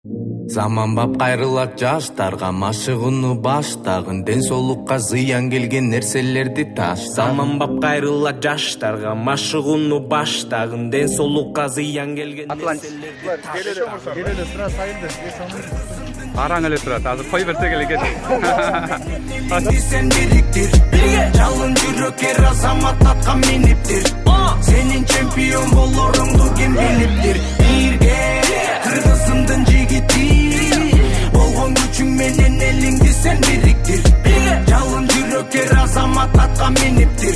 Заманбап кайрылат жаштарга машыгууну баштагын, ден соолукка зыян келген нерселерди ташта. Заманбап кайрылат жаштарга машыгууну баштагын, ден соолукка зыян келген нерселерди ташта. Келеле sıra sayıldı. Араң эле турат, азыр кой берсек эле экен. Сен бириктир, жалын жүрөккер азамат аткан миниптир. Сенин чемпион болоруңду ким билиптир? Бирге кыргызымдын жигити, болгон күчүң менен элиңди сен бириктир. Жалын жүрөккер азамат аткан миниптир.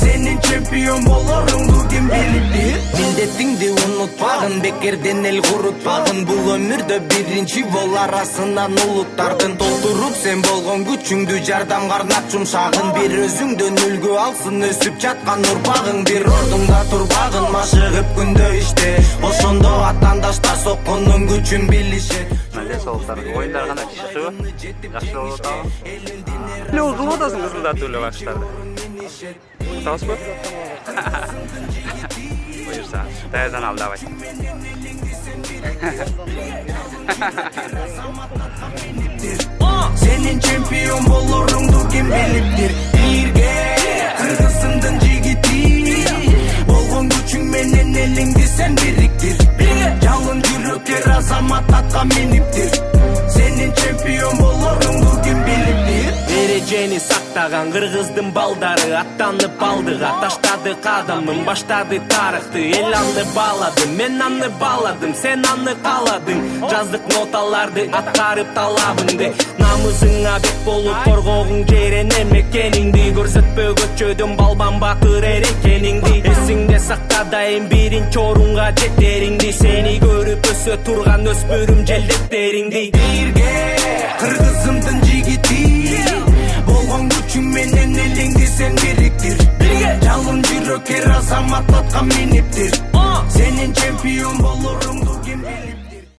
Сенин чемпион болоруңду ким билиптир? Милдетиңди унутпагын, бекерден эл курутпагын. Бул өмүрдө биринчи бол арасынан улуттардын. Толтуруп сен болгон күчүңдү жардамга арнап жумшагын. Бир өзүңдөн үлгү алсын өсүп жаткан урпагың. Бир ордуңда турбагын, машыгып күндө иште. Ошондо атаандаштар соккондун күчүн билишет. Ден соолуктардын оюндар кандай чыгышыбы? Жакшы болуп атабы? Эле узулуп атасың кызылдатып эле баштарды. Атабызбы? Буюрса, даярдан ал давай. Сенин чемпион болоруңду ким билиптир? Бирге кыргызымдын жигити, болгон күчүң менен элиңди сен бириктир. Жалын жүрөккер азамат аткан миниптир. Сенин чемпион болоруңду ким билиптир? Эрежени сактаган кыргыздын балдары аттанып алдыга таштады кадамын, баштады тарыхты. Эл аны баалады, мен аны бааладым, сен аны кааладың. Жаздык ноталарды аткарып талабыңды, намысыңа бек болуп коргогуң жерен эмекениңди. Көрсөтпө көчөдөн балбан батыр эрекениңди. Эсиңде сакта дайым биринчи орунга жетериңди. Сени көрүп өсө турган өспүрүм желдеттериңди. Бирге кыргызымдын жигити, болгон күчүң менен элиңди сен бириктир. Жалын жүрөккер азамат аткан миниптир. Сенин чемпион болоруңду ким билиптир?